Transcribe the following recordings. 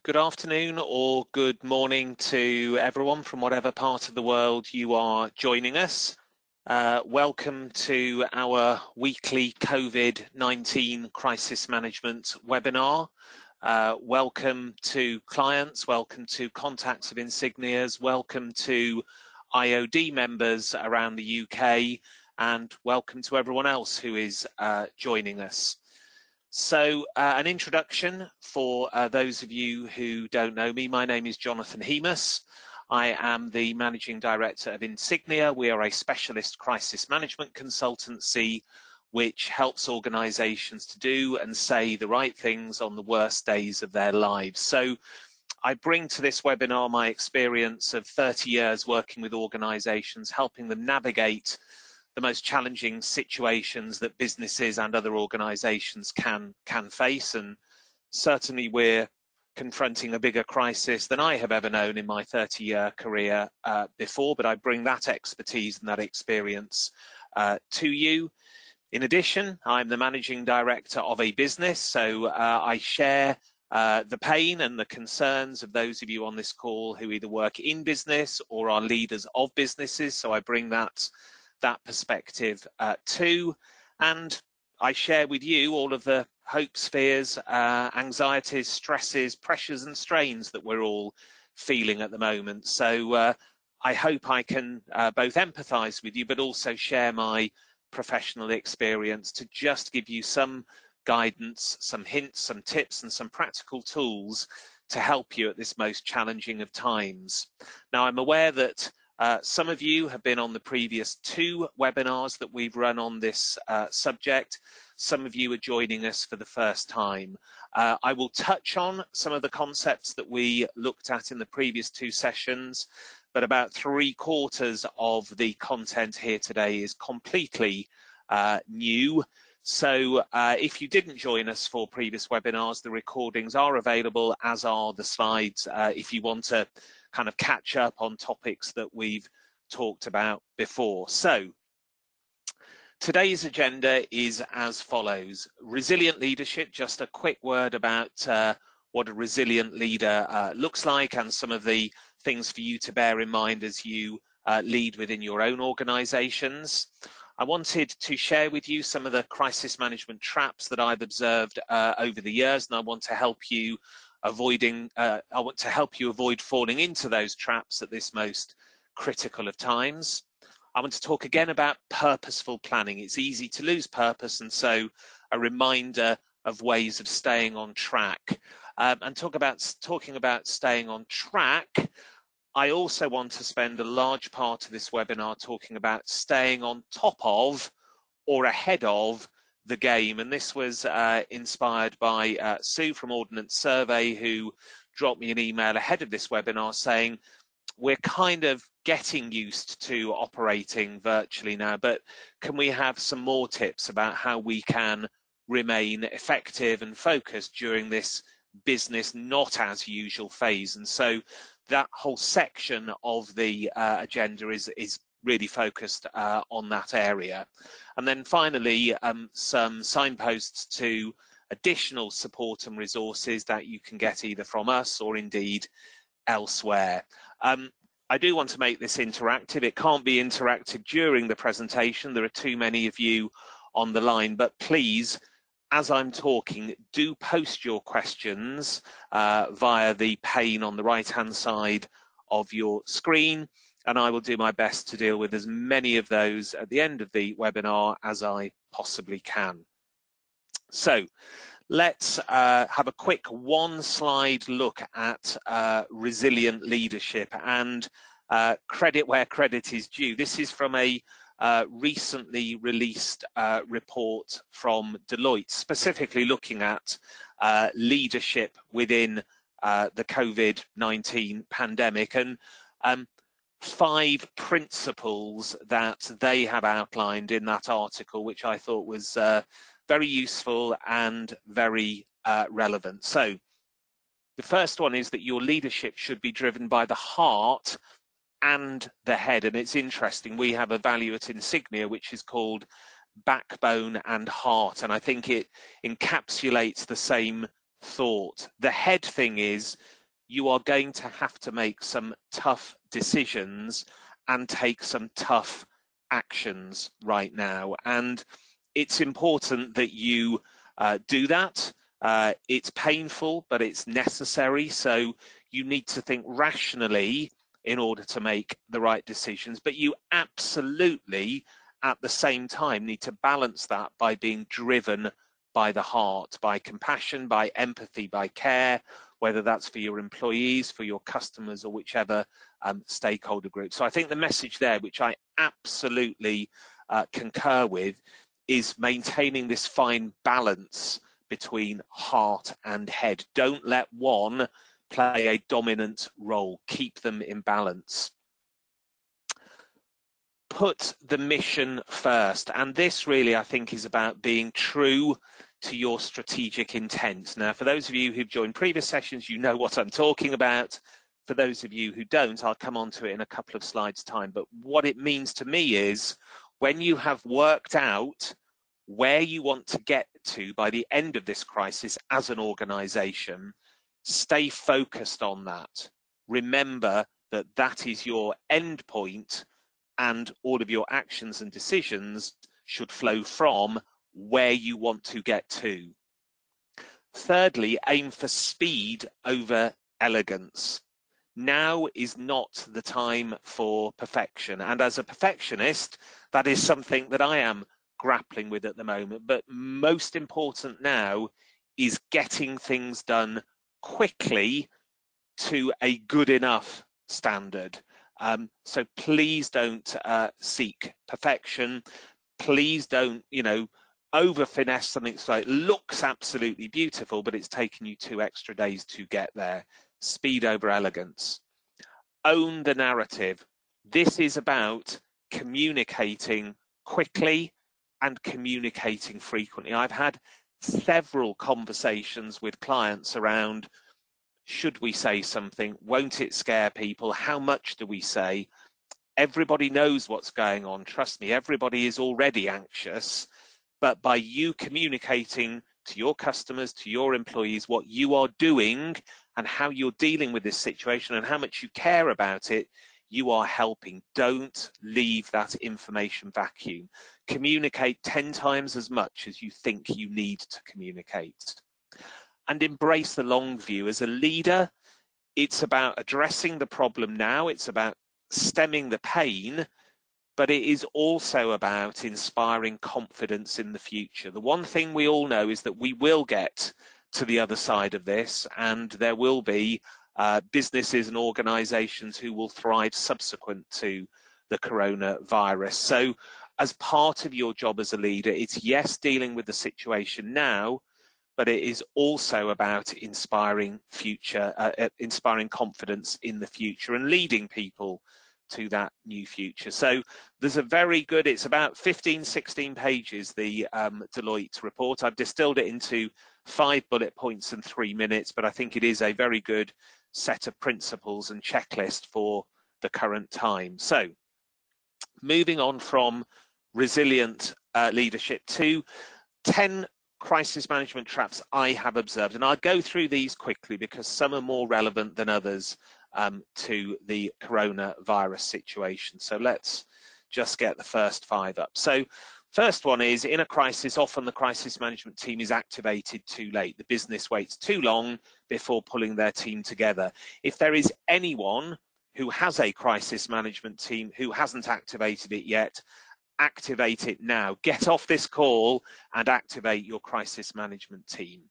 good afternoon or good morning to everyone from whatever part of the world you are joining us. Welcome to our weekly COVID-19 crisis management webinar. Welcome to clients, welcome to contacts of Insignias, welcome to IOD members around the UK, and welcome to everyone else who is joining us. So an introduction for those of you who don't know me. My name is Jonathan Hemus. I am the Managing Director of Insignia. We are a specialist crisis management consultancy which helps organisations to do and say the right things on the worst days of their lives. So I bring to this webinar my experience of 30 years working with organisations, helping them navigate the most challenging situations that businesses and other organisations can face, and certainly we're confronting a bigger crisis than I have ever known in my 30-year career before, but I bring that expertise and that experience to you. In addition, I'm the Managing Director of a business, so I share the pain and the concerns of those of you on this call who either work in business or are leaders of businesses, so I bring that perspective too, and I share with you all of the hopes, fears, anxieties, stresses, pressures and strains that we're all feeling at the moment. So I hope I can both empathise with you but also share my professional experience to just give you some guidance, some hints, some tips and some practical tools to help you at this most challenging of times. Now, I'm aware that some of you have been on the previous 2 webinars that we've run on this subject. Some of you are joining us for the first time. I will touch on some of the concepts that we looked at in the previous 2 sessions, but about 3/4 of the content here today is completely new. So if you didn't join us for previous webinars, the recordings are available, as are the slides, if you want to kind of catch up on topics that we've talked about before. So today's agenda is as follows. Resilient leadership, just a quick word about what a resilient leader looks like and some of the things for you to bear in mind as you lead within your own organizations. I wanted to share with you some of the crisis management traps that I've observed over the years, and I want to help you avoid falling into those traps at this most critical of times. I want to talk again about purposeful planning. It's easy to lose purpose, and so a reminder of ways of staying on track. And talking about staying on track, I also want to spend a large part of this webinar talking about staying on top of or ahead of the game, and this was inspired by Sue from Ordnance Survey, who dropped me an email ahead of this webinar saying we're kind of getting used to operating virtually now, but can we have some more tips about how we can remain effective and focused during this business not as usual phase? And so that whole section of the agenda is really focused on that area. And then finally, some signposts to additional support and resources that you can get either from us or indeed elsewhere. I do want to make this interactive. It can't be interactive during the presentation. There are too many of you on the line, but please, as I'm talking, do post your questions via the pane on the right-hand side of your screen, and I will do my best to deal with as many of those at the end of the webinar as I possibly can. So let's have a quick 1-slide look at resilient leadership, and credit where credit is due. This is from a recently released report from Deloitte, specifically looking at leadership within the COVID-19 pandemic, and 5 principles that they have outlined in that article, which I thought was very useful and very relevant. So the first one is that your leadership should be driven by the heart and the head. And it's interesting, we have a value at Insignia which is called backbone and heart, and I think it encapsulates the same thought. The head thing is you are going to have to make some tough decisions and take some tough actions right now. And it's important that you do that. It's painful, but it's necessary. So you need to think rationally in order to make the right decisions. But you absolutely, at the same time, need to balance that by being driven by the heart, by compassion, by empathy, by care, whether that's for your employees, for your customers, or whichever stakeholder group. So I think the message there, which I absolutely concur with, is maintaining this fine balance between heart and head. Don't let one play a dominant role. Keep them in balance. Put the mission first. And this really, I think, is about being true to your strategic intent. Now, for those of you who've joined previous sessions, you know what I'm talking about. For those of you who don't, I'll come on to it in a couple of slides' time. But what it means to me is when you have worked out where you want to get to by the end of this crisis as an organization, stay focused on that. Remember that that is your end point, and all of your actions and decisions should flow from where you want to get to. Thirdly, aim for speed over elegance. Now is not the time for perfection. And as a perfectionist, that is something that I am grappling with at the moment. But most important now is getting things done quickly to a good enough standard. So please don't seek perfection. Please don't, over finesse something so it looks absolutely beautiful, but it's taken you 2 extra days to get there. Speed over elegance. Own the narrative. This is about communicating quickly and communicating frequently. I've had several conversations with clients around, should we say something? Won't it scare people? How much do we say? Everybody knows what's going on. Trust me, everybody is already anxious. But by you communicating to your customers, to your employees, what you are doing and how you're dealing with this situation and how much you care about it, you are helping. Don't leave that information vacuum. Communicate 10 times as much as you think you need to communicate. And embrace the long view. As a leader, it's about addressing the problem now. It's about stemming the pain, but it is also about inspiring confidence in the future. The one thing we all know is that we will get to the other side of this, and there will be businesses and organizations who will thrive subsequent to the coronavirus. So as part of your job as a leader, it's yes, dealing with the situation now, but it is also about inspiring confidence in the future and leading people to that new future. So there's a very good, it's about 15, 16 pages, the Deloitte report. I've distilled it into 5 bullet points and 3 minutes, but I think it is a very good set of principles and checklist for the current time. So moving on from resilient leadership to 10 crisis management traps I have observed, and I'll go through these quickly because some are more relevant than others to the coronavirus situation. So let's just get the first 5 up. So first one is, in a crisis, often the crisis management team is activated too late. The business waits too long before pulling their team together. If there is anyone who has a crisis management team who hasn't activated it yet, activate it now. Get off this call and activate your crisis management team.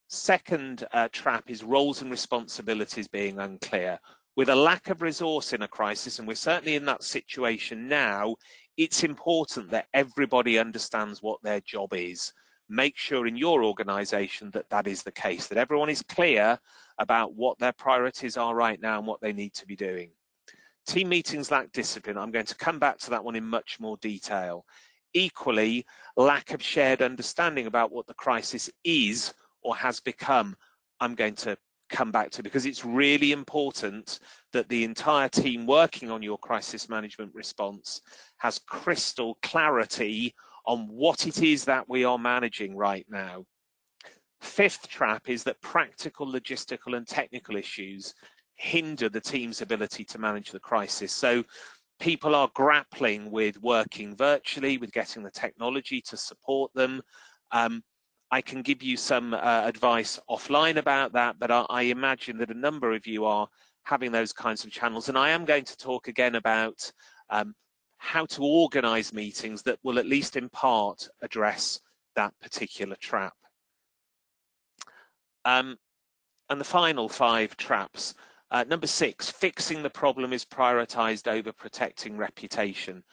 Second trap is roles and responsibilities being unclear. With a lack of resource in a crisis, and we're certainly in that situation now, it's important that everybody understands what their job is. Make sure in your organization that that is the case, that everyone is clear about what their priorities are right now and what they need to be doing. Team meetings lack discipline. I'm going to come back to that one in much more detail. Equally, lack of shared understanding about what the crisis is or has become, I'm going to come back to, because it's really important that the entire team working on your crisis management response has crystal clarity on what it is that we are managing right now. Fifth trap is that practical, logistical and technical issues hinder the team's ability to manage the crisis. So people are grappling with working virtually, with getting the technology to support them. I can give you some advice offline about that, but I imagine that a number of you are having those kinds of channels. And I am going to talk again about how to organize meetings that will at least in part address that particular trap. And the final 5 traps. Number 6, fixing the problem is prioritized over protecting reputation.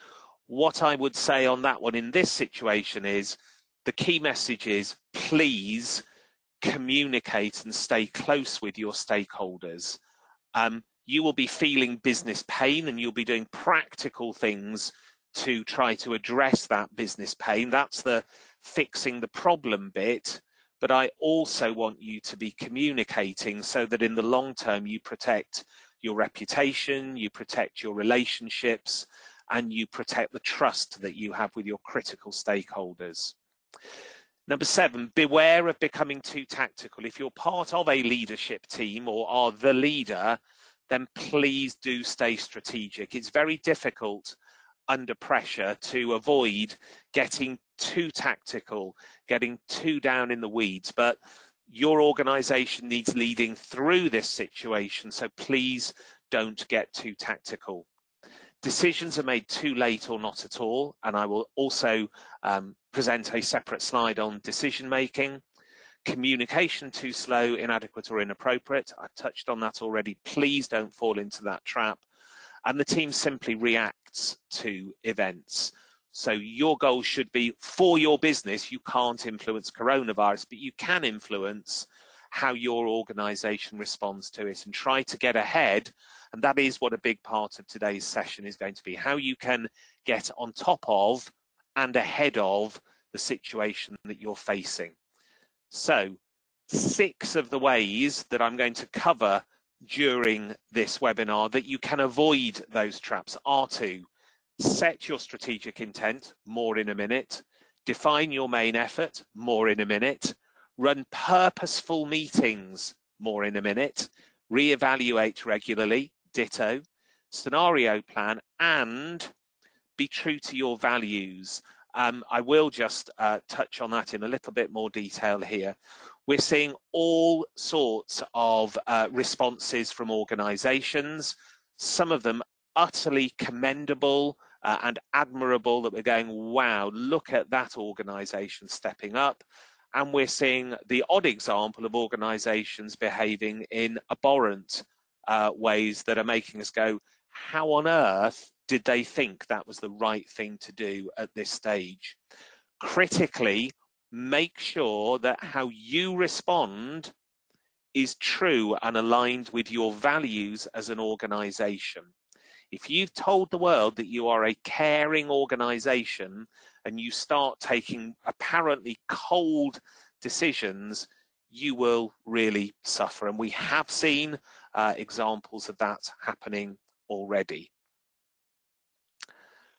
What I would say on that one in this situation is the key message is please communicate and stay close with your stakeholders. You will be feeling business pain and you'll be doing practical things to try to address that business pain. That's the fixing the problem bit. But I also want you to be communicating so that in the long term you protect your reputation, you protect your relationships, and you protect the trust that you have with your critical stakeholders. Number 7, beware of becoming too tactical. If you're part of a leadership team or are the leader, then please do stay strategic. It's very difficult under pressure to avoid getting too tactical, getting too down in the weeds, but your organization needs leading through this situation, so please don't get too tactical. Decisions are made too late or not at all, and I will also present a separate slide on decision making. Communication too slow, inadequate or inappropriate. I touched on that already. Please don't fall into that trap. And the team simply reacts to events. So your goal should be, for your business, you can't influence coronavirus, but you can influence how your organization responds to it and try to get ahead. And that is what a big part of today's session is going to be, how you can get on top of and ahead of the situation that you're facing. So 6 of the ways that I'm going to cover during this webinar that you can avoid those traps are to set your strategic intent, more in a minute, define your main effort, more in a minute, run purposeful meetings, more in a minute, reevaluate regularly, ditto, scenario plan, and be true to your values. I will just touch on that in a little bit more detail here. We're seeing all sorts of responses from organizations, some of them utterly commendable and admirable, that we're going, wow, look at that organization stepping up. And we're seeing the odd example of organizations behaving in abhorrent ways that are making us go, how on earth did they think that was the right thing to do at this stage? Critically, make sure that how you respond is true and aligned with your values as an organization. If you've told the world that you are a caring organization and you start taking apparently cold decisions, you will really suffer. And we have seen examples of that happening already.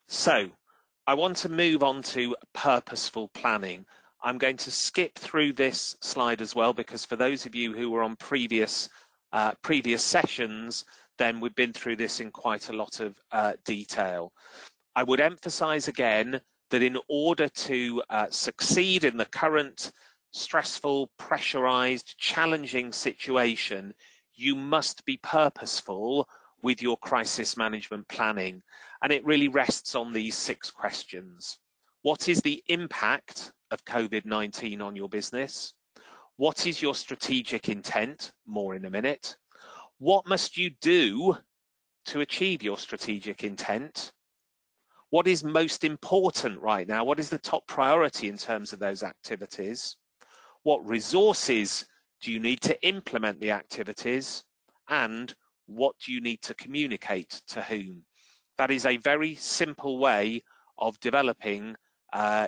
So I want to move on to purposeful planning. I'm going to skip through this slide as well, because for those of you who were on previous sessions, then we've been through this in quite a lot of detail. I would emphasize again that in order to succeed in the current stressful, pressurized, challenging situation, you must be purposeful with your crisis management planning. And it really rests on these 6 questions. What is the impact of COVID-19 on your business? What is your strategic intent? More in a minute. What must you do to achieve your strategic intent? What is most important right now? What is the top priority in terms of those activities? What resources do you need to implement the activities? And what do you need to communicate to whom? That is a very simple way of developing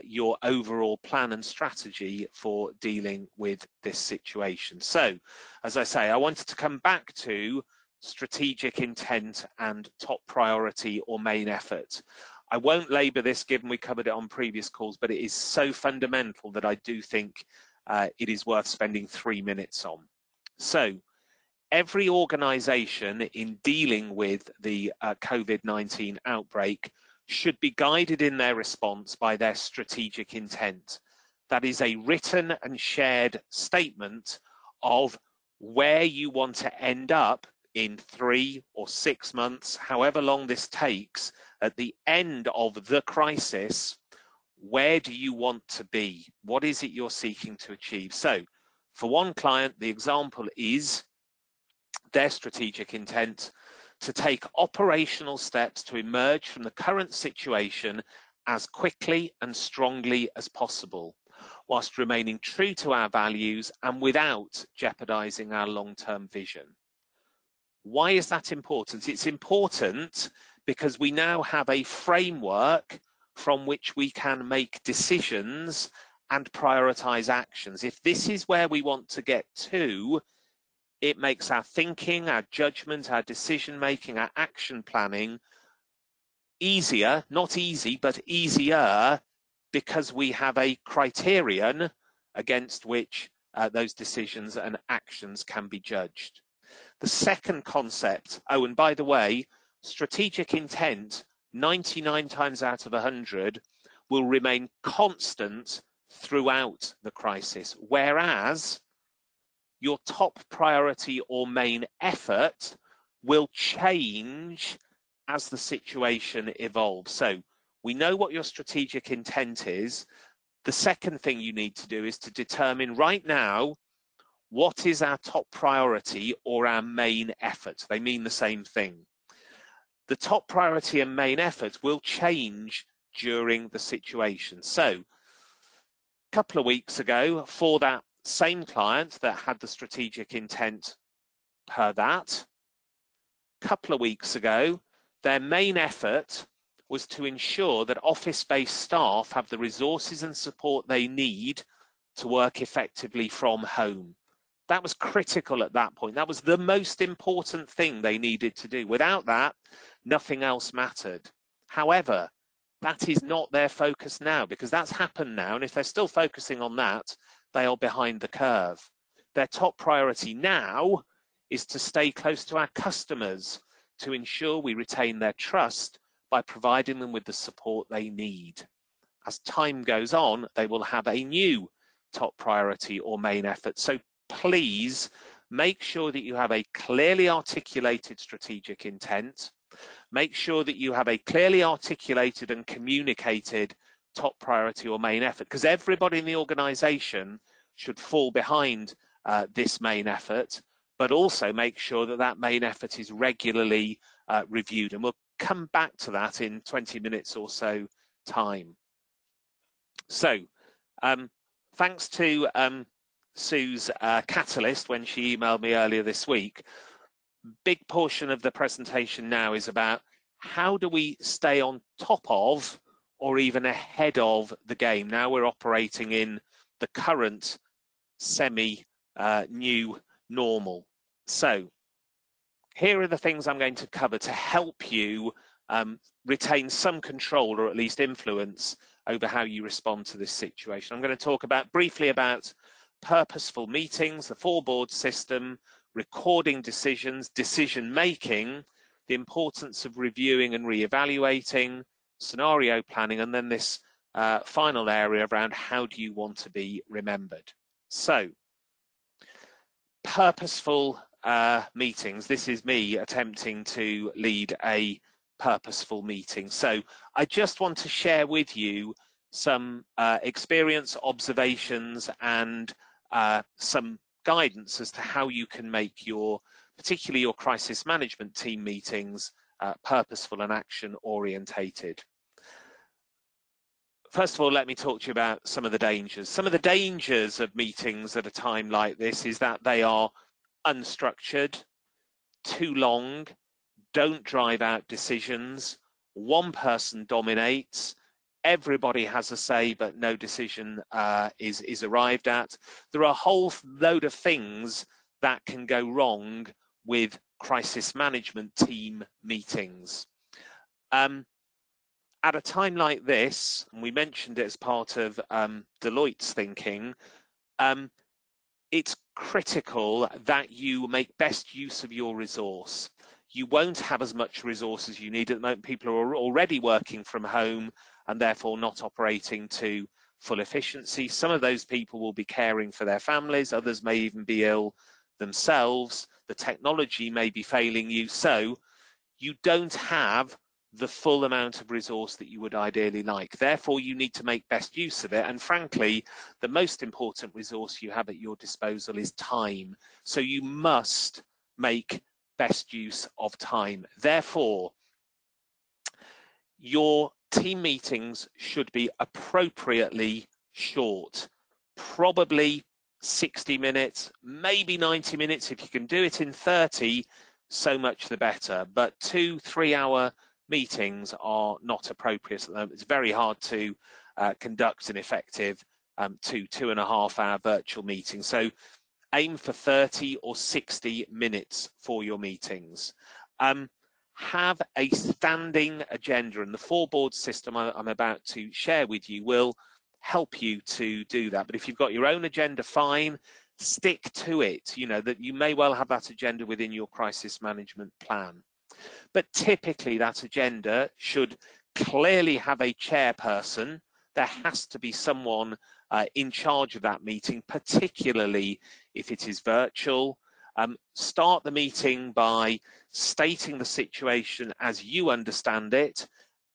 your overall plan and strategy for dealing with this situation. So, as I say, I wanted to come back to strategic intent and top priority or main effort. I won't labour this given we covered it on previous calls, but it is so fundamental that I do think it is worth spending 3 minutes on. So every organization in dealing with the COVID-19 outbreak should be guided in their response by their strategic intent. That is a written and shared statement of where you want to end up in 3 or 6 months, however long this takes, at the end of the crisis. Where do you want to be? What is it you're seeking to achieve? So for one client, the example is their strategic intent to take operational steps to emerge from the current situation as quickly and strongly as possible, whilst remaining true to our values and without jeopardizing our long-term vision. Why is that important? It's important because we now have a framework from which we can make decisions and prioritize actions. If this is where we want to get to, it makes our thinking, our judgment, our decision making, our action planning easier, not easy, but easier, because we have a criterion against which those decisions and actions can be judged. The second concept, oh, and by the way, strategic intent 99 times out of 100 will remain constant throughout the crisis, whereas your top priority or main effort will change as the situation evolves. So we know what your strategic intent is. The second thing you need to do is to determine right now, what is our top priority or our main effort? They mean the same thing. The top priority and main effort will change during the situation. So a couple of weeks ago, for that same client that had the strategic intent per that, a couple of weeks ago, their main effort was to ensure that office-based staff have the resources and support they need to work effectively from home. That was critical at that point. That was the most important thing they needed to do. Without that, nothing else mattered. However, that is not their focus now, because that's happened now. And if they're still focusing on that, they are behind the curve. Their top priority now is to stay close to our customers to ensure we retain their trust by providing them with the support they need. As time goes on, they will have a new top priority or main effort. So please make sure that you have a clearly articulated strategic intent. Make sure that you have a clearly articulated and communicated top priority or main effort, because everybody in the organization should fall behind this main effort, but also make sure that that main effort is regularly reviewed. And we'll come back to that in 20 minutes or so time. So thanks to Sue's catalyst when she emailed me earlier this week. Big portion of the presentation now is about how do we stay on top of or even ahead of the game. Now we're operating in the current semi-new normal. So here are the things I'm going to cover to help you retain some control or at least influence over how you respond to this situation. I'm going to talk briefly about purposeful meetings, the 4-board system, recording decisions, decision making, the importance of reviewing and re-evaluating, scenario planning, and then this final area around how do you want to be remembered. So, purposeful meetings. This is me attempting to lead a purposeful meeting. So I just want to share with you some experience, observations, and some guidance as to how you can make particularly your crisis management team meetings purposeful and action orientated. First of all, let me talk to you about some of the dangers. Some of the dangers of meetings at a time like this is that they are unstructured, too long, don't drive out decisions, one person dominates, everybody has a say but no decision is arrived at. There are a whole load of things that can go wrong with crisis management team meetings. At a time like this, and we mentioned it as part of Deloitte's thinking, it's critical that you make best use of your resource. You won't have as much resource as you need at the moment. People are already working from home and therefore not operating to full efficiency. Some of those people will be caring for their families, others may even be ill themselves. The technology may be failing you, so you don't have the full amount of resource that you would ideally like. Therefore, you need to make best use of it. And frankly, the most important resource you have at your disposal is time. So you must make best use of time. Therefore, your team meetings should be appropriately short, probably 60 minutes, maybe 90 minutes. If you can do it in 30, so much the better. But 2-3 hour meetings are not appropriate at the moment. It's very hard to conduct an effective 2.5 hour virtual meeting. So aim for 30 or 60 minutes for your meetings. Have a standing agenda, and the 4-board system I'm about to share with you will help you to do that. But if you've got your own agenda, fine, stick to it. You know that you may well have that agenda within your crisis management plan. But typically that agenda should clearly have a chairperson. There has to be someone in charge of that meeting, particularly if it is virtual. Start the meeting by stating the situation as you understand it,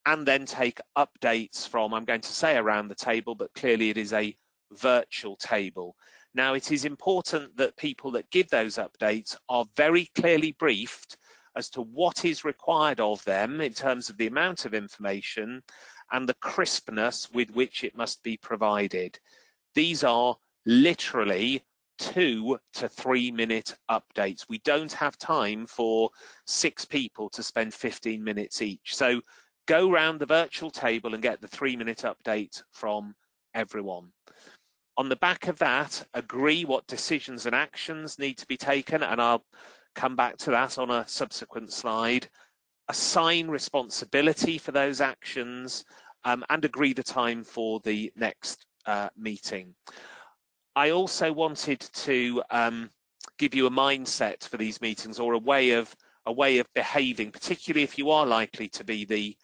and then take updates from, I'm going to say around the table, but clearly it is a virtual table. Now, it is important that people that give those updates are very clearly briefed as to what is required of them in terms of the amount of information and the crispness with which it must be provided. These are literally 2 to 3 minute updates. We don't have time for 6 people to spend 15 minutes each. So go round the virtual table and get the 3-minute update from everyone. On the back of that, agree what decisions and actions need to be taken, and I'll come back to that on a subsequent slide. Assign responsibility for those actions, and agree the time for the next meeting. I also wanted to give you a mindset for these meetings, or a way of behaving, particularly if you are likely to be the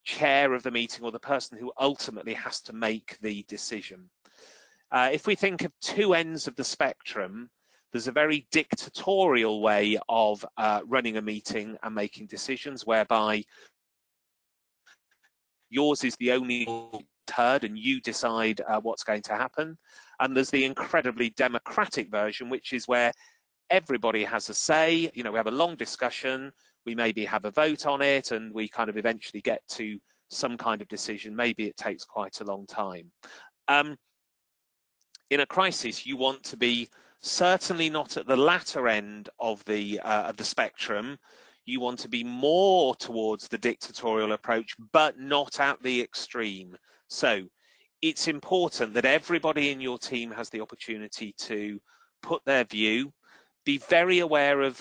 chair of the meeting or the person who ultimately has to make the decision. If we think of 2 ends of the spectrum, there's a very dictatorial way of running a meeting and making decisions, whereby yours is the only heard and you decide what's going to happen. And there's the incredibly democratic version, which is where everybody has a say. You know, we have a long discussion, we maybe have a vote on it, and we kind of eventually get to some kind of decision. Maybe it takes quite a long time. In a crisis, you want to be certainly not at the latter end of the spectrum. You want to be more towards the dictatorial approach, but not at the extreme. So it's important that everybody in your team has the opportunity to put their view. Be very aware of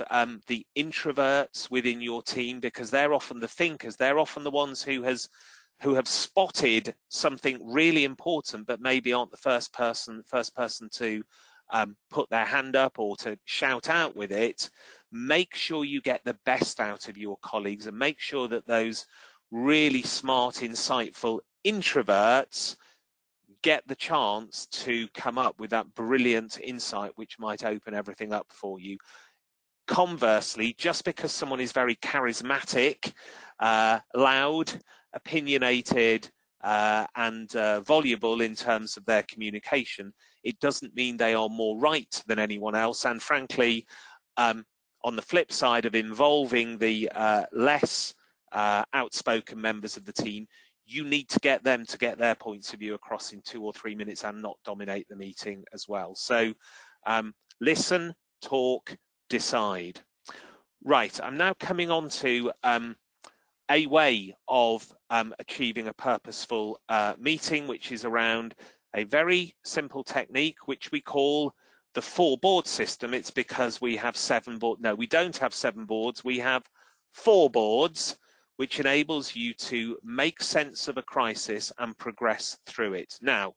the introverts within your team, because they're often the thinkers. They're often the ones who have spotted something really important, but maybe aren't the first person to put their hand up or to shout out with it. Make sure you get the best out of your colleagues, and make sure that those really smart, insightful introverts get the chance to come up with that brilliant insight which might open everything up for you. Conversely, just because someone is very charismatic, loud, opinionated, and voluble in terms of their communication, it doesn't mean they are more right than anyone else. And frankly, on the flip side of involving the less outspoken members of the team, you need to get them to get their points of view across in 2 or 3 minutes and not dominate the meeting as well. So listen, talk, decide. Right, I'm now coming on to a way of achieving a purposeful meeting, which is around a very simple technique which we call the 4-board system. It's because we have 7 boards. No, we don't have 7 boards. We have 4 boards, which enables you to make sense of a crisis and progress through it. Now,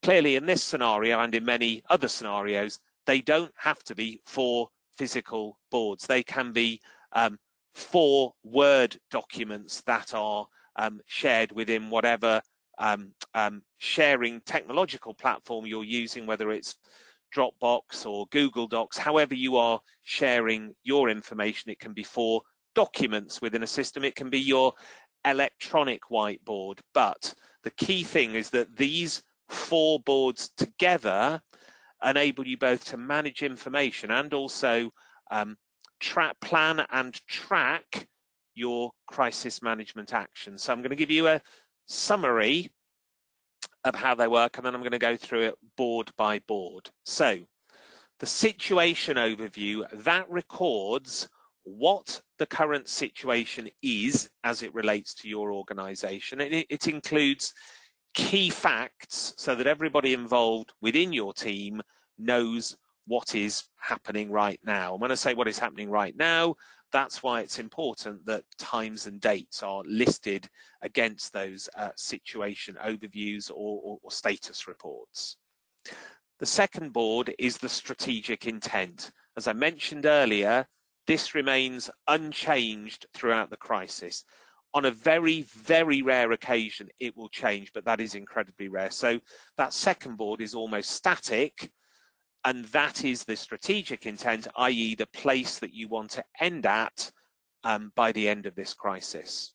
Clearly, in this scenario and in many other scenarios, they don't have to be 4 physical boards. They can be 4 Word documents that are shared within whatever sharing technological platform you're using, whether it's Dropbox or Google Docs, however you are sharing your information. It can be 4 documents within a system. It can be your electronic whiteboard. But the key thing is that these 4 boards together enable you both to manage information and also plan and track your crisis management actions. So I'm going to give you a summary of how they work, and then I'm going to go through it board by board. So the situation overview, that records what the current situation is as it relates to your organization. It includes key facts so that everybody involved within your team knows what is happening right now. And when I say what is happening right now, that's why it's important that times and dates are listed against those situation overviews or status reports. The second board is the strategic intent. As I mentioned earlier, this remains unchanged throughout the crisis. On a very, very rare occasion, it will change, but that is incredibly rare. So that second board is almost static, and that is the strategic intent, i.e. the place that you want to end at by the end of this crisis.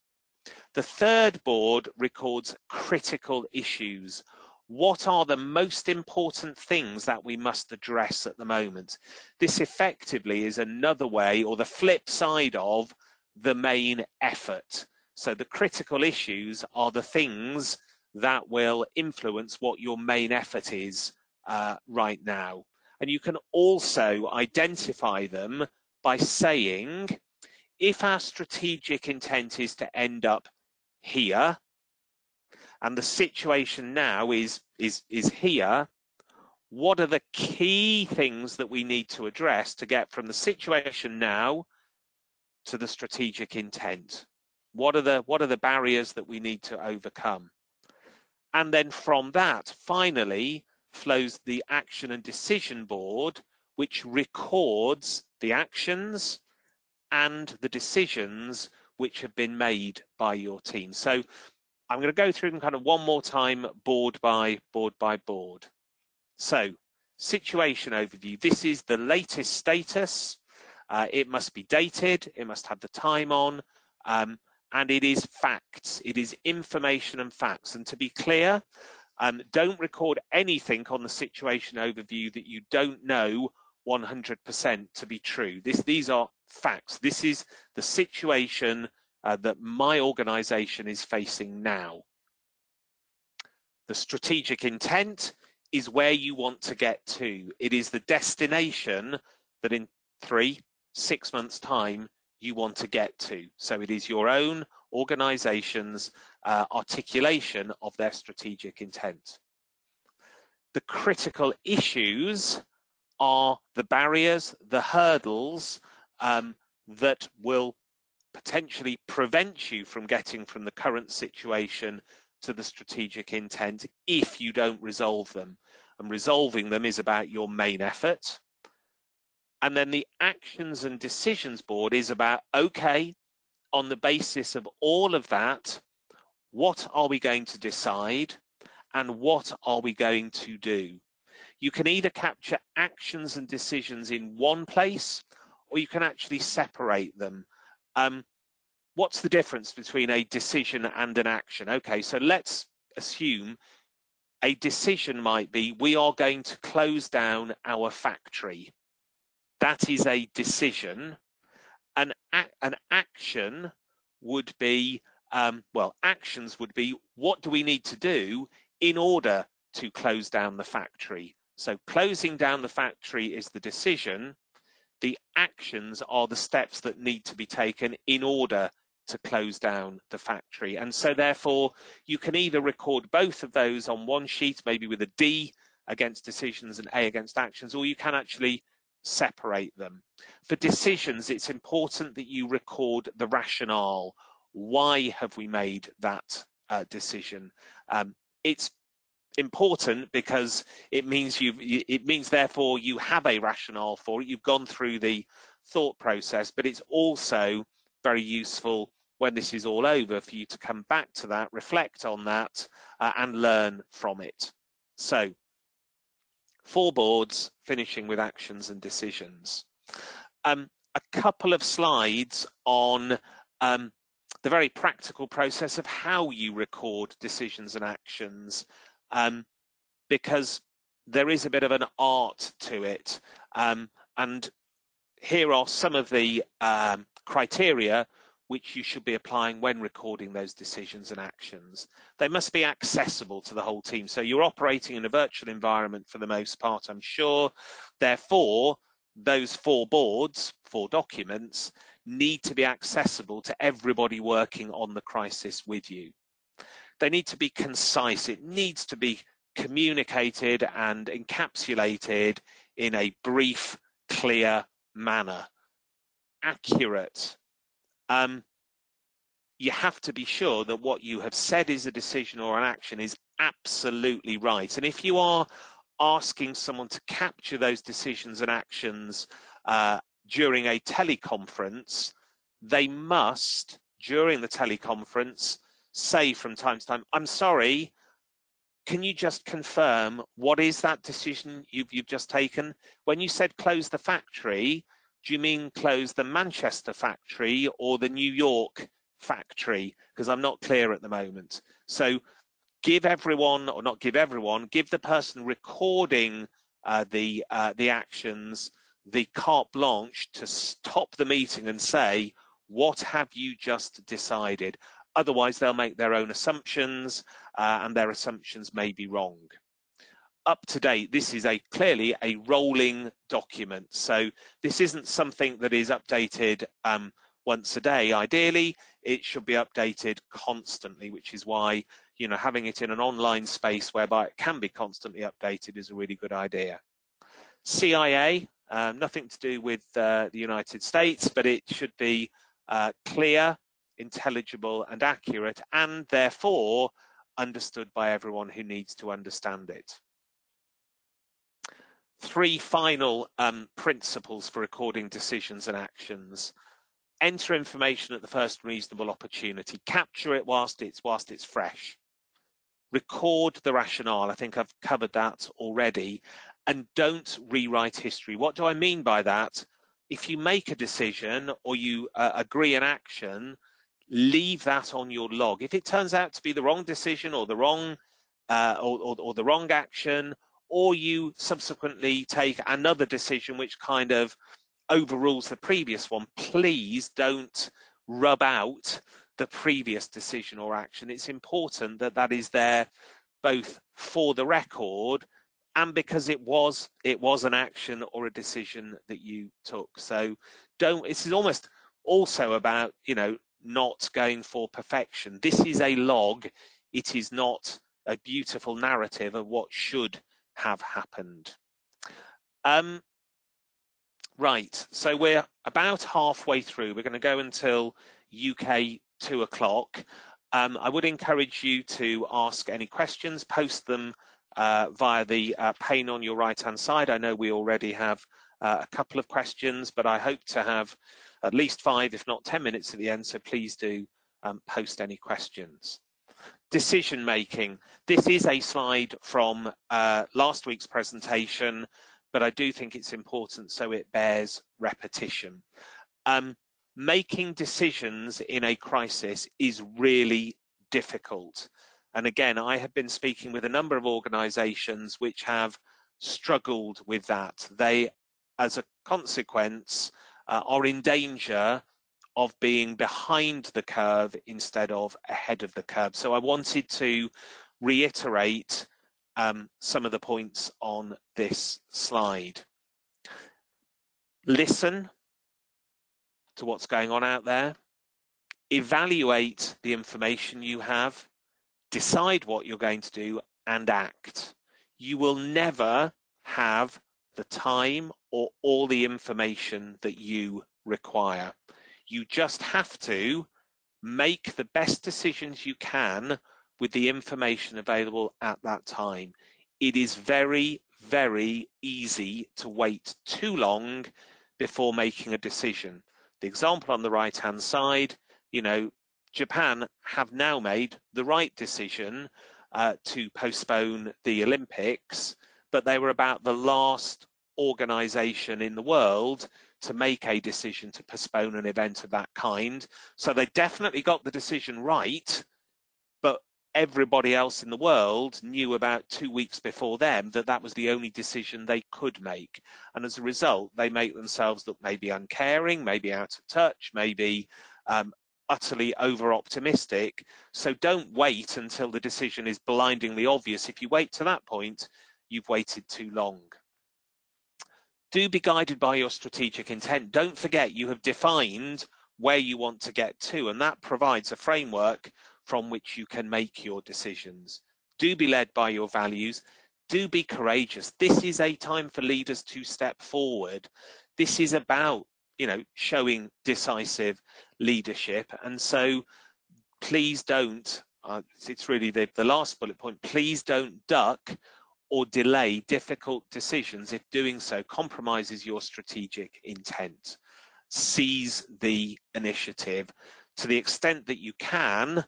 The third board records critical issues. What are the most important things that we must address at the moment? This effectively is another way, or the flip side of the main effort. So the critical issues are the things that will influence what your main effort is right now. And you can also identify them by saying, if our strategic intent is to end up here, and the situation now is here, what are the key things that we need to address to get from the situation now to the strategic intent? What are the barriers that we need to overcome? And then from that, finally, flows the action and decision board, which records the actions and the decisions which have been made by your team. So I'm going to go through them kind of one more time, board by board. So situation overview. This is the latest status. It must be dated. It must have the time on. And it is facts. It is information and facts. And to be clear, don't record anything on the situation overview that you don't know 100% to be true. These are facts. This is the situation that my organization is facing now. The strategic intent is where you want to get to. It is the destination that in 3-6 months' time you want to get to. So it is your own organization's articulation of their strategic intent. The critical issues are the barriers, the hurdles that will potentially prevent you from getting from the current situation to the strategic intent if you don't resolve them. And resolving them is about your main effort. And then the actions and decisions board is about, okay, on the basis of all of that, what are we going to decide and what are we going to do? You can either capture actions and decisions in one place, or you can actually separate them. What's the difference between a decision and an action? Okay, so let's assume a decision might be, we are going to close down our factory. That is a decision. An action would be, actions would be, what do we need to do in order to close down the factory? So closing down the factory is the decision. The actions are the steps that need to be taken in order to close down the factory. And so therefore, you can either record both of those on one sheet, maybe with a D against decisions and A against actions, or you can actually separate them. For decisions, it's important that you record the rationale. Why have we made that decision? It's important because it means therefore you have a rationale for it. You've gone through the thought process, but it's also very useful when this is all over for you to come back to that, reflect on that, and learn from it. So 4 boards, finishing with actions and decisions. A couple of slides on the very practical process of how you record decisions and actions, because there is a bit of an art to it. And here are some of the criteria which you should be applying when recording those decisions and actions. They must be accessible to the whole team. So you're operating in a virtual environment for the most part, I'm sure. Therefore, those 4 boards, 4 documents, need to be accessible to everybody working on the crisis with you. They need to be concise. It needs to be communicated and encapsulated in a brief, clear manner. Accurate. You have to be sure that what you have said is a decision or an action is absolutely right. And if you are asking someone to capture those decisions and actions during a teleconference, they must, during the teleconference, say from time to time, I'm sorry, can you just confirm what is that decision you've just taken? When you said close the factory, do you mean close the Manchester factory or the New York factory? Because I'm not clear at the moment. So give everyone, or not give everyone, give the person recording the actions the carte blanche to stop the meeting and say, what have you just decided? Otherwise, they'll make their own assumptions, and their assumptions may be wrong. Up to date, this is clearly a rolling document. So this isn't something that is updated once a day. Ideally, it should be updated constantly, which is why, you know, having it in an online space whereby it can be constantly updated is a really good idea. CIA, nothing to do with the United States, but it should be clear, intelligible and accurate, and therefore understood by everyone who needs to understand it. 3 final principles for recording decisions and actions. Enter information at the first reasonable opportunity. Capture it whilst it's fresh. Record the rationale. I think I've covered that already. And don't rewrite history. What do I mean by that? If you make a decision or you agree an action, leave that on your log. If it turns out to be the wrong decision or the wrong or the wrong action, or you subsequently take another decision which kind of overrules the previous one, please don't rub out the previous decision or action. It's important that that is there both for the record and because it was an action or a decision that you took. So this is almost also about, you know, not going for perfection. This is a log. It is not a beautiful narrative of what should have happened. Right, so we're about halfway through. We're going to go until UK 2 o'clock. I would encourage you to ask any questions, post them via the pane on your right hand side. I know we already have a couple of questions, but I hope to have at least 5, if not 10 minutes at the end, so please do post any questions. Decision making. This is a slide from last week's presentation, but I do think it's important so it bears repetition. Making decisions in a crisis is really difficult. And again, I have been speaking with a number of organizations which have struggled with that. They, as a consequence, are in danger of being behind the curve instead of ahead of the curve. So I wanted to reiterate some of the points on this slide. Listen to what's going on out there. Evaluate the information you have. Decide what you're going to do and act. You will never have the time or all the information that you require. You just have to make the best decisions you can with the information available at that time. It is very, very easy to wait too long before making a decision. The example on the right-hand side, Japan have now made the right decision to postpone the Olympics, but they were about the last organization in the world to make a decision to postpone an event of that kind. So they definitely got the decision right, but everybody else in the world knew about 2 weeks before them that that was the only decision they could make. And as a result, they make themselves look maybe uncaring, maybe out of touch, maybe utterly over-optimistic. So don't wait until the decision is blindingly obvious. If you wait to that point, you've waited too long. Do be guided by your strategic intent. Don't forget you have defined where you want to get to, and that provides a framework from which you can make your decisions. Do be led by your values. Do be courageous. This is a time for leaders to step forward. This is about, showing decisive leadership. And so please don't, it's really the last bullet point, please don't duck or delay difficult decisions if doing so compromises your strategic intent. Seize the initiative. To the extent that you can,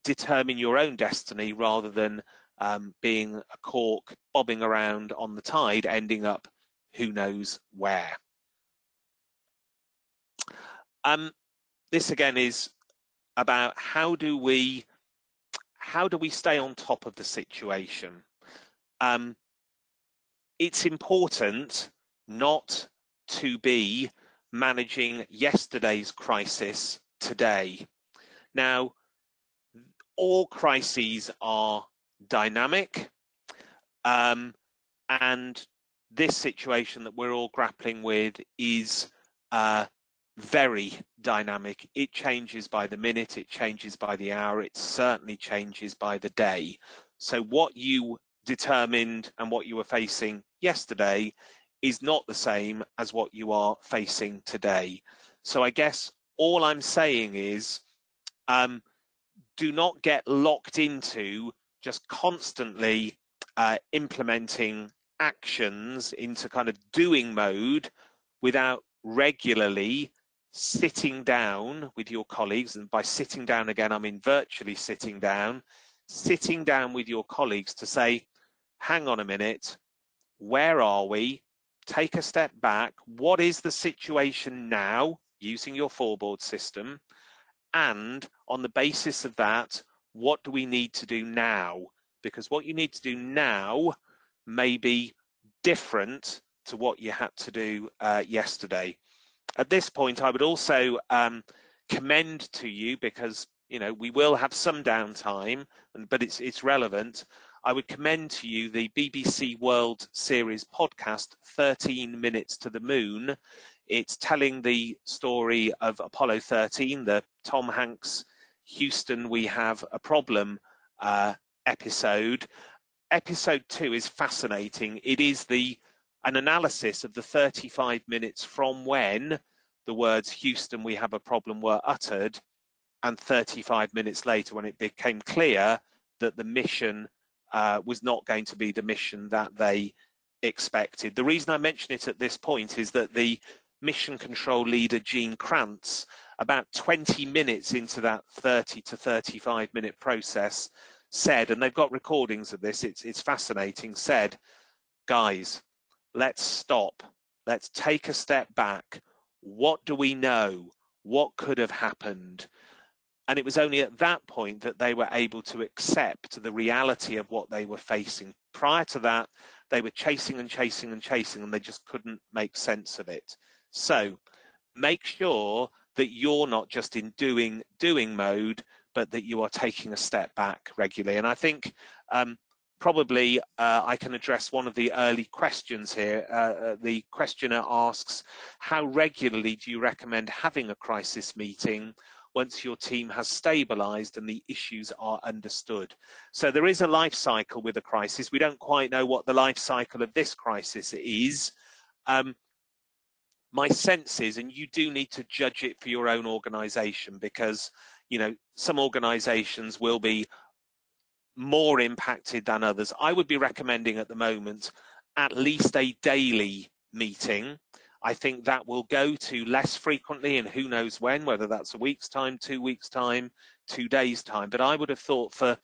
determine your own destiny rather than being a cork bobbing around on the tide, ending up who knows where. This again is about how do we stay on top of the situation. It's important not to be managing yesterday's crisis today. Now, all crises are dynamic, and this situation that we're all grappling with is very dynamic. It changes by the minute, it changes by the hour, it certainly changes by the day. So what you determined and what you were facing yesterday is not the same as what you are facing today. So I guess all I'm saying is do not get locked into just constantly implementing actions into kind of doing mode without regularly sitting down with your colleagues. And by sitting down again, I mean virtually sitting down with your colleagues to say, hang on a minute, where are we? Take a step back. What is the situation now using your foreboard system? And on the basis of that, what do we need to do now? Because what you need to do now may be different to what you had to do yesterday. At this point, I would also commend to you, because we will have some downtime, but it's relevant. I would commend to you the BBC World Series podcast, 13 Minutes to the Moon. It's telling the story of Apollo 13, the Tom Hanks, Houston, we have a problem episode. Episode 2 is fascinating. It is an analysis of the 35 minutes from when the words Houston, we have a problem were uttered, and 35 minutes later when it became clear that the mission was not going to be the mission that they expected. The reason I mention it at this point is that the mission control leader, Gene Kranz, about 20 minutes into that 30 to 35 minute process said, and they've got recordings of this, it's fascinating, said, guys, let's stop. Let's take a step back. What do we know? What could have happened? And it was only at that point that they were able to accept the reality of what they were facing. Prior to that, they were chasing and chasing and chasing, and they just couldn't make sense of it. So make sure that you're not just in doing mode, but that you are taking a step back regularly. And I think probably I can address one of the early questions here. The questioner asks, how regularly do you recommend having a crisis meeting once your team has stabilized and the issues are understood? So there is a life cycle with a crisis. We don't quite know what the life cycle of this crisis is. My sense is, and you do need to judge it for your own organization, because some organizations will be more impacted than others. I would be recommending at the moment at least a daily meeting. I think that will go to less frequently, and who knows when, whether that's a week's time, 2 weeks' time, 2 days' time. But I would have thought for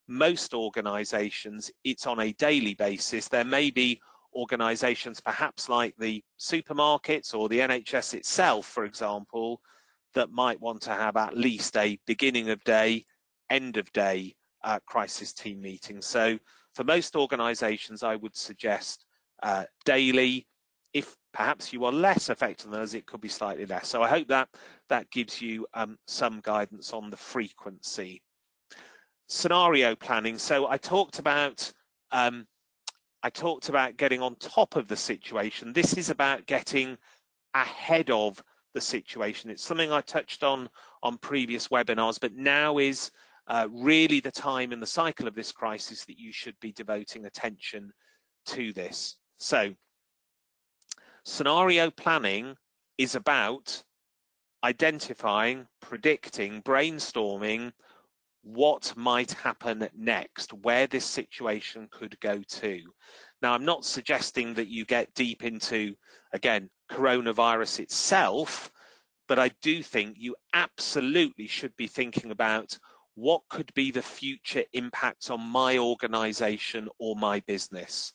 most organisations, it's on a daily basis. There may be organisations, perhaps like the supermarkets or the NHS itself, for example, that might want to have at least a beginning of day, end of day crisis team meeting. So for most organisations, I would suggest daily. If perhaps you are less affected than us, it could be slightly less. So I hope that that gives you some guidance on the frequency. Scenario planning. So I talked about getting on top of the situation. This is about getting ahead of the situation. It's something I touched on previous webinars, but now is really the time in the cycle of this crisis that you should be devoting attention to this. So scenario planning is about identifying, predicting, brainstorming what might happen next, where this situation could go to. Now, I'm not suggesting that you get deep into, again, coronavirus itself, but I do think you absolutely should be thinking about what could be the future impacts on my organization or my business.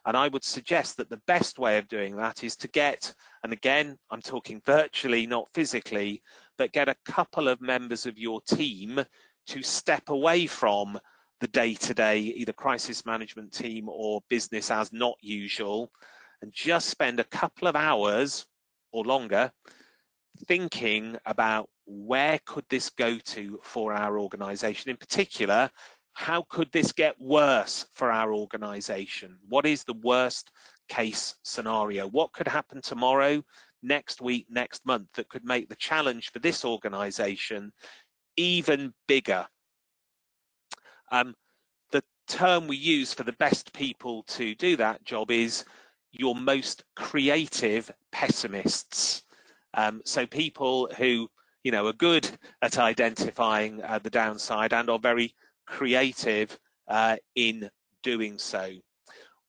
And I would suggest that the best way of doing that is to get, and again, I'm talking virtually, not physically, but get a couple of members of your team to step away from the day-to-day, either crisis management team or business as not usual, and just spend a couple of hours or longer thinking about where could this go to for our organization. In particular, how could this get worse for our organization? What is the worst case scenario? What could happen tomorrow, next week, next month that could make the challenge for this organization even bigger? The term we use for the best people to do that job is your most creative pessimists. So people who, you know, are good at identifying the downside and are very creative in doing so.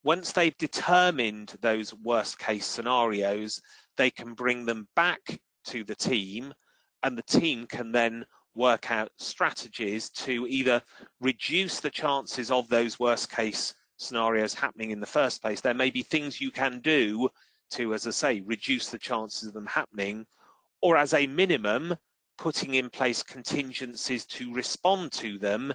Once they've determined those worst case scenarios, they can bring them back to the team, and the team can then work out strategies to either reduce the chances of those worst case scenarios happening in the first place. There may be things you can do to, as I say, reduce the chances of them happening, or as a minimum, putting in place contingencies to respond to them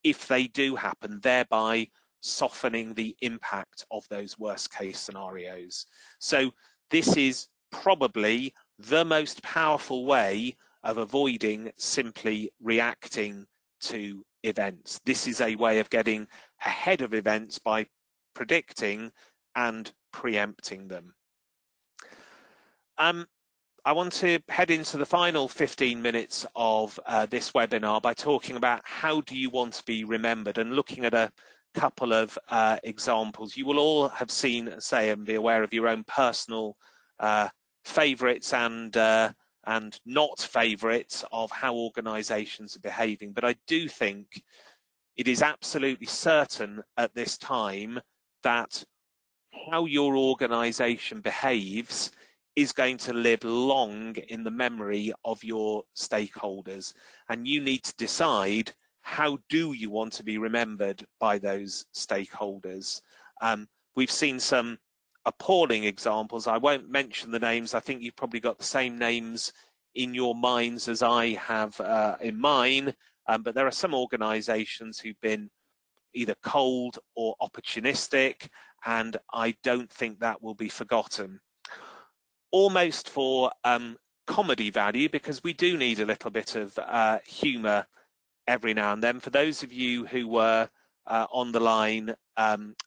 if they do happen, thereby softening the impact of those worst case scenarios. So this is probably the most powerful way of avoiding simply reacting to events. This is a way of getting ahead of events by predicting and preempting them. I want to head into the final 15 minutes of this webinar by talking about how do you want to be remembered, and looking at a couple of examples. You will all have seen, say, and be aware of your own personal favourites and not favourites of how organisations are behaving. But I do think it is absolutely certain at this time that how your organisation behaves is going to live long in the memory of your stakeholders, and you need to decide how do you want to be remembered by those stakeholders. We've seen some appalling examples. I won't mention the names. I think you've probably got the same names in your minds as I have in mine, but there are some organisations who've been either cold or opportunistic, and I don't think that will be forgotten. Almost for comedy value, because we do need a little bit of humour every now and then. For those of you who were on the line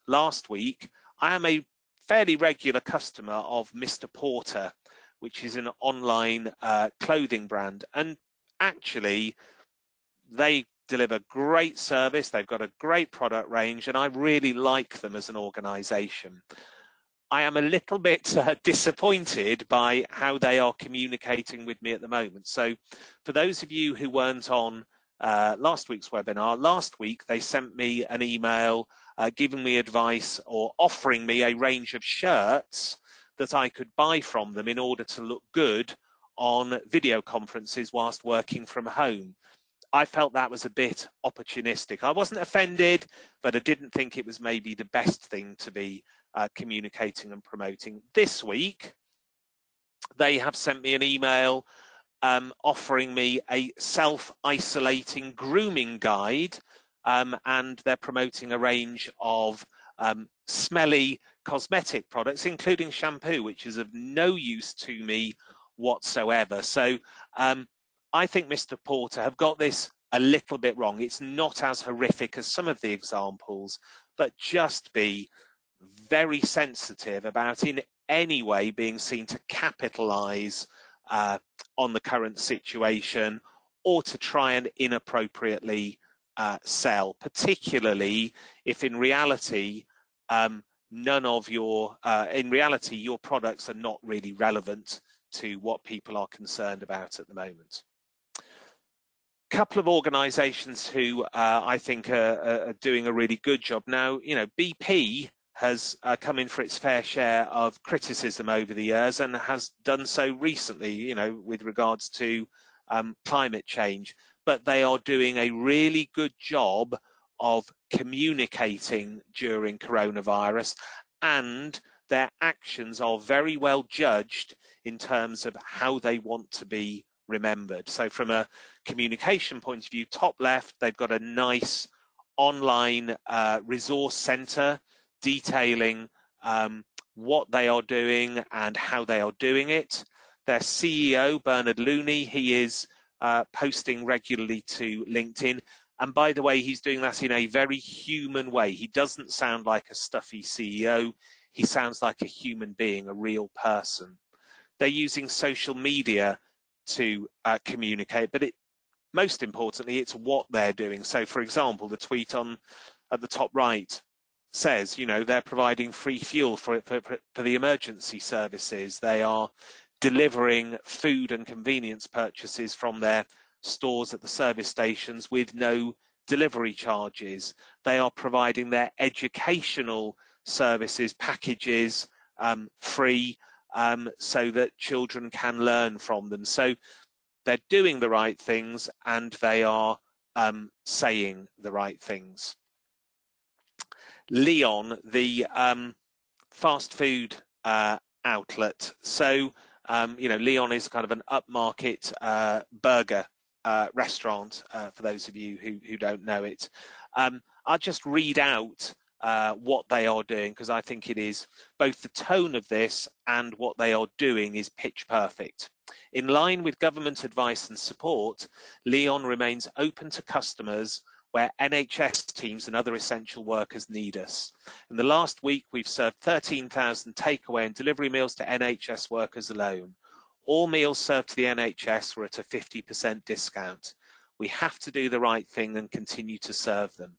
last week, I am a fairly regular customer of Mr. Porter, which is an online clothing brand, and actually they deliver great service. They've got a great product range, and I really like them as an organisation. I am a little bit disappointed by how they are communicating with me at the moment. So for those of you who weren't on last week's webinar. Last week, they sent me an email giving me advice or offering me a range of shirts that I could buy from them in order to look good on video conferences whilst working from home. I felt that was a bit opportunistic. I wasn't offended, but I didn't think it was maybe the best thing to be communicating and promoting. This week, they have sent me an email offering me a self-isolating grooming guide, and they're promoting a range of smelly cosmetic products, including shampoo, which is of no use to me whatsoever. So I think Mr. Porter have got this a little bit wrong. It's not as horrific as some of the examples, but just be very sensitive about in any way being seen to capitalize on the current situation or to try and inappropriately sell, particularly if in reality your products are not really relevant to what people are concerned about at the moment. A couple of organizations who I think are doing a really good job now. You know, BP has come in for its fair share of criticism over the years and has done so recently, you know, with regards to climate change. But they are doing a really good job of communicating during coronavirus, and their actions are very well judged in terms of how they want to be remembered. So from a communication point of view, top left, they've got a nice online resource center detailing what they are doing and how they are doing it. Their CEO, Bernard Looney, he is posting regularly to LinkedIn. And by the way, he's doing that in a very human way. He doesn't sound like a stuffy CEO. He sounds like a human being, a real person. They're using social media to communicate, but most importantly, it's what they're doing. So, for example, the tweet at the top right says, you know, they're providing free fuel for the emergency services. They are delivering food and convenience purchases from their stores at the service stations with no delivery charges. They are providing their educational services packages free so that children can learn from them. So they're doing the right things and they are saying the right things. Leon, the fast food outlet. So, you know, Leon is kind of an upmarket burger restaurant, for those of you who don't know it. I'll just read out what they are doing, because I think it is both the tone of this and what they are doing is pitch perfect. In line with government advice and support, Leon remains open to customers where NHS teams and other essential workers need us. In the last week, we've served 13,000 takeaway and delivery meals to NHS workers alone. All meals served to the NHS were at a 50% discount. We have to do the right thing and continue to serve them.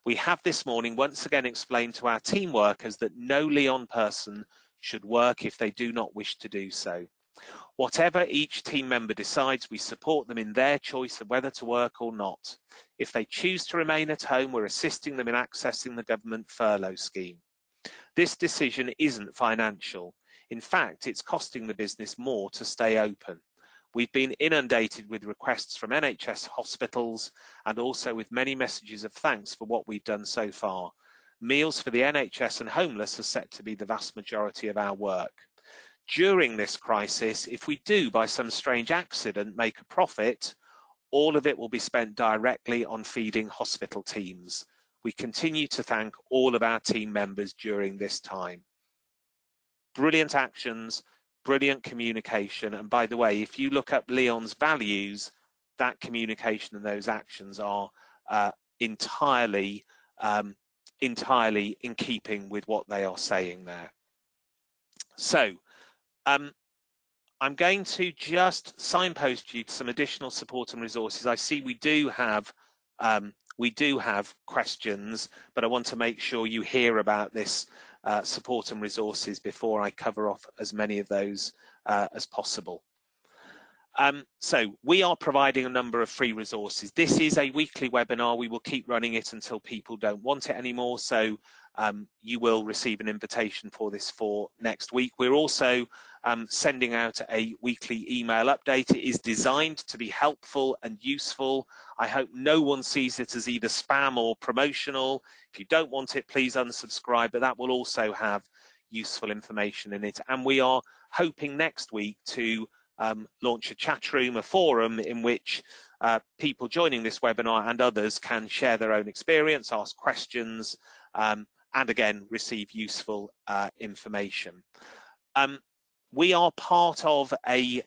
We have this morning once again explained to our team workers that no Leon person should work if they do not wish to do so. Whatever each team member decides, we support them in their choice of whether to work or not. If they choose to remain at home, we're assisting them in accessing the government furlough scheme. This decision isn't financial. In fact, it's costing the business more to stay open. We've been inundated with requests from NHS hospitals and also with many messages of thanks for what we've done so far. Meals for the NHS and homeless are set to be the vast majority of our work. During this crisis, if we do by some strange accident make a profit, all of it will be spent directly on feeding hospital teams. We continue to thank all of our team members during this time. Brilliant actions, brilliant communication. And by the way, if you look up Leon's values, that communication and those actions are entirely in keeping with what they are saying there. So I'm going to just signpost you to some additional support and resources. I see we do have questions, but I want to make sure you hear about this support and resources before I cover off as many of those as possible. So we are providing a number of free resources. This is a weekly webinar. We will keep running it until people don't want it anymore. So you will receive an invitation for this for next week. We're also sending out a weekly email update. It is designed to be helpful and useful. I hope no one sees it as either spam or promotional. If you don't want it, please unsubscribe, but that will also have useful information in it. And we are hoping next week to launch a chat room, a forum in which people joining this webinar and others can share their own experience, ask questions, and again, receive useful information. We are part of a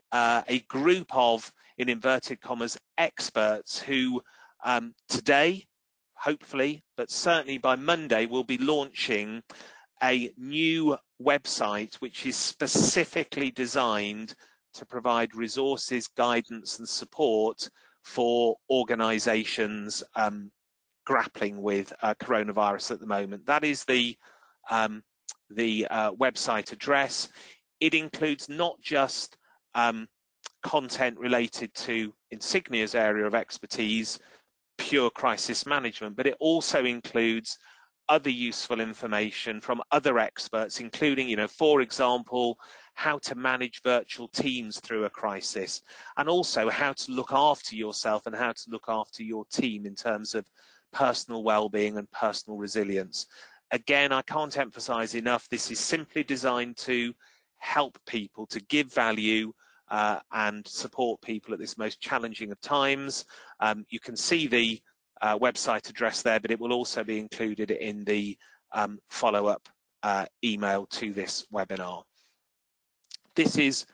group of, in inverted commas, experts who today, hopefully, but certainly by Monday, will be launching a new website which is specifically designed to provide resources, guidance and support for organisations grappling with coronavirus at the moment. That is the website address. It includes not just content related to Insignia's area of expertise, pure crisis management, but it also includes other useful information from other experts, including, for example, how to manage virtual teams through a crisis, and also how to look after yourself and how to look after your team in terms of personal well-being and personal resilience. Again, I can't emphasize enough, this is simply designed to help people, to give value and support people at this most challenging of times. You can see the website address there, but it will also be included in the follow-up email to this webinar. This is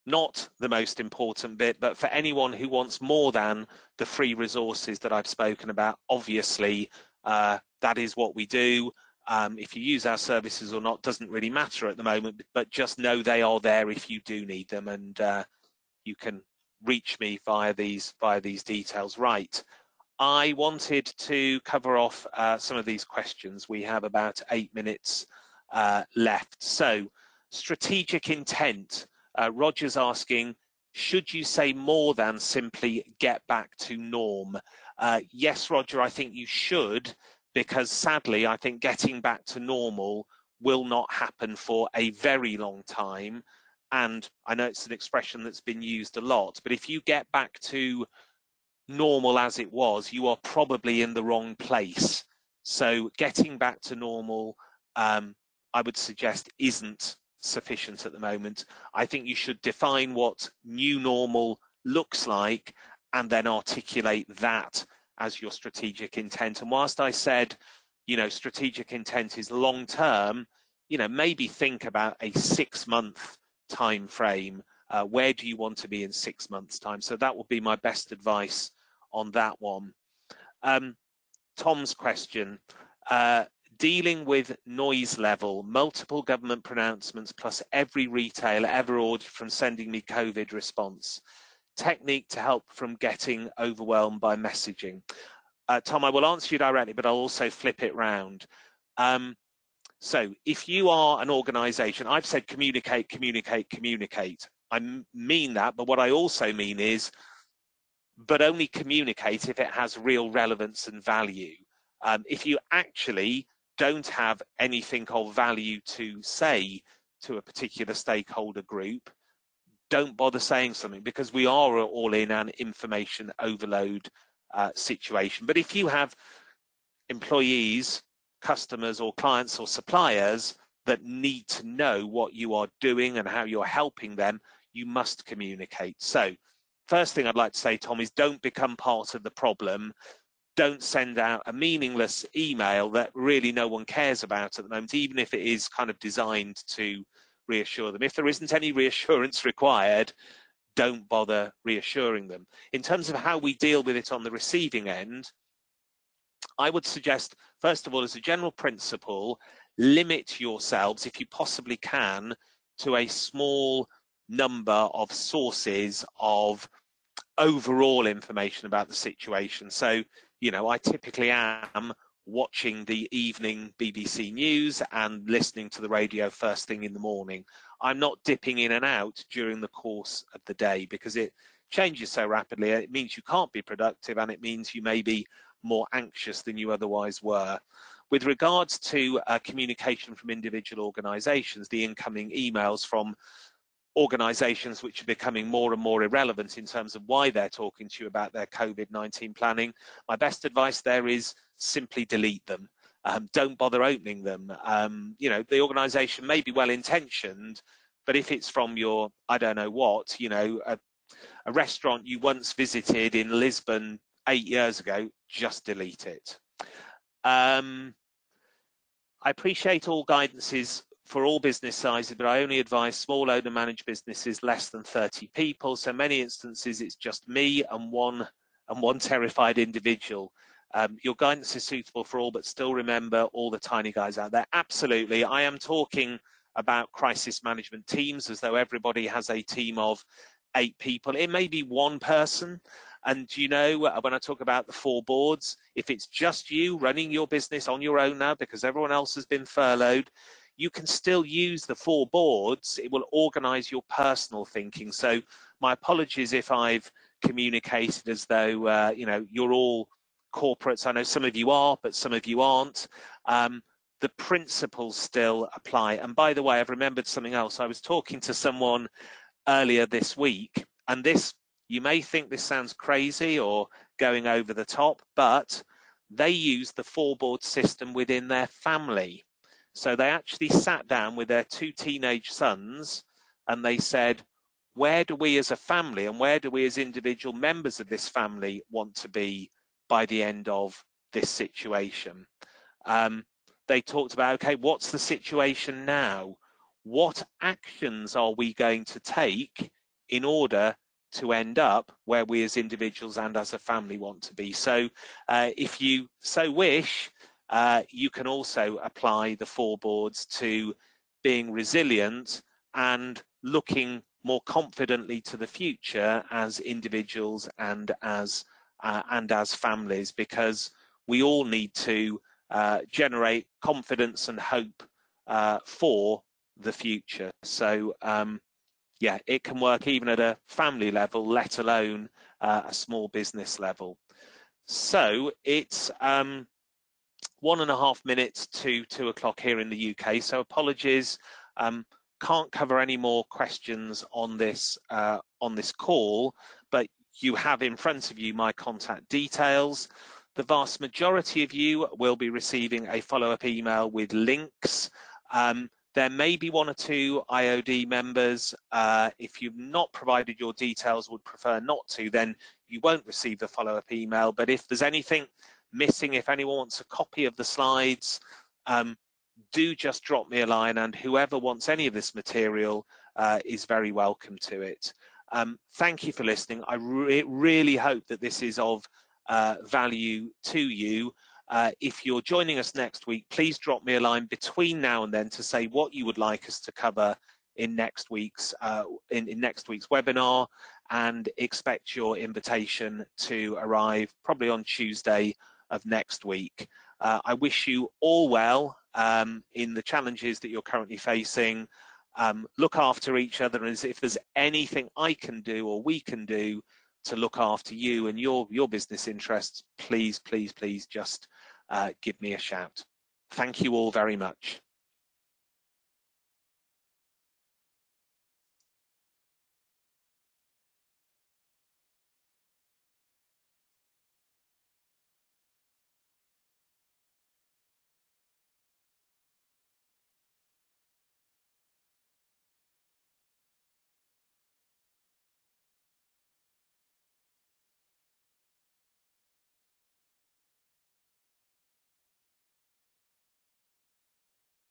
not the most important bit, but for anyone who wants more than the free resources that I've spoken about, obviously that is what we do. If you use our services or not doesn't really matter at the moment, but just know they are there if you do need them, and you can reach me via these details. Right. I wanted to cover off some of these questions. We have about 8 minutes left. So, strategic intent. Roger's asking, should you say more than simply get back to norm? Yes, Roger, I think you should, because sadly, I think getting back to normal will not happen for a very long time. And I know it's an expression that's been used a lot, but if you get back to normal as it was, you are probably in the wrong place. So getting back to normal, I would suggest, isn't sufficient at the moment. I think you should define what new normal looks like and then articulate that as your strategic intent. And whilst I said, strategic intent is long term, maybe think about a 6-month time frame. Where do you want to be in 6 months' time? So that would be my best advice on that one. Tom's question, dealing with noise level, multiple government pronouncements plus every retailer ever ordered from sending me COVID response. Technique to help from getting overwhelmed by messaging. Tom, I will answer you directly, but I'll also flip it round. So if you are an organization, I've said communicate, communicate, communicate. I mean that, but what I also mean is, but only communicate if it has real relevance and value. If you actually don't have anything of value to say to a particular stakeholder group, don't bother saying something, because we are all in an information overload situation. But if you have employees, customers or clients or suppliers that need to know what you are doing and how you're helping them, you must communicate. So first thing I'd like to say, Tom, is don't become part of the problem. Don't send out a meaningless email that really no one cares about at the moment, even if it is kind of designed to reassure them. If there isn't any reassurance required, don't bother reassuring them. In terms of how we deal with it on the receiving end, I would suggest, first of all, as a general principle, limit yourselves, if you possibly can, to a small number of sources of overall information about the situation. So, I typically am watching the evening BBC News and listening to the radio first thing in the morning. I'm not dipping in and out during the course of the day, because it changes so rapidly. It means you can't be productive, and it means you may be more anxious than you otherwise were. With regards to communication from individual organisations, the incoming emails from organisations which are becoming more and more irrelevant in terms of why they're talking to you about their COVID-19 planning, my best advice there is simply delete them. Don't bother opening them. You know, the organisation may be well intentioned, but if it's from your, I don't know what, you know, a restaurant you once visited in Lisbon 8 years ago, just delete it. I appreciate all guidances for all business sizes, but I only advise small owner managed businesses less than 30 people. So many instances it's just me and one terrified individual. Your guidance is suitable for all, but still remember all the tiny guys out there. Absolutely. I am talking about crisis management teams as though everybody has a team of 8 people. It may be one person. And you know, when I talk about the 4 boards, if it's just you running your business on your own now because everyone else has been furloughed, you can still use the 4 boards. It will organize your personal thinking. So my apologies if I've communicated as though, you know, you're all corporates. I know some of you are, but some of you aren't. The principles still apply. And by the way, I've remembered something else. I was talking to someone earlier this week, and this, you may think this sounds crazy or going over the top, but they use the 4-board system within their family. So they actually sat down with their 2 teenage sons and they said, where do we as a family and where do we as individual members of this family want to be by the end of this situation? They talked about, okay, what's the situation now? What actions are we going to take in order to end up where we as individuals and as a family want to be? So if you so wish, you can also apply the 4 boards to being resilient and looking more confidently to the future as individuals and as families, because we all need to generate confidence and hope for the future. So yeah, it can work even at a family level, let alone a small business level. So it's 1.5 minutes to 2 o'clock here in the UK. So apologies, can't cover any more questions on this call, but you have in front of you my contact details. The vast majority of you will be receiving a follow-up email with links. There may be 1 or 2 IOD members. If you've not provided your details, would prefer not to, then you won't receive the follow-up email. But if there's anything missing, if anyone wants a copy of the slides, do just drop me a line, and whoever wants any of this material is very welcome to it. Thank you for listening. I really hope that this is of value to you. If you're joining us next week, please drop me a line between now and then to say what you would like us to cover in next week's webinar, and expect your invitation to arrive probably on Tuesday of next week. I wish you all well in the challenges that you're currently facing. Look after each other, and if there's anything I can do or we can do to look after you and your business interests, please just give me a shout. Thank you all very much.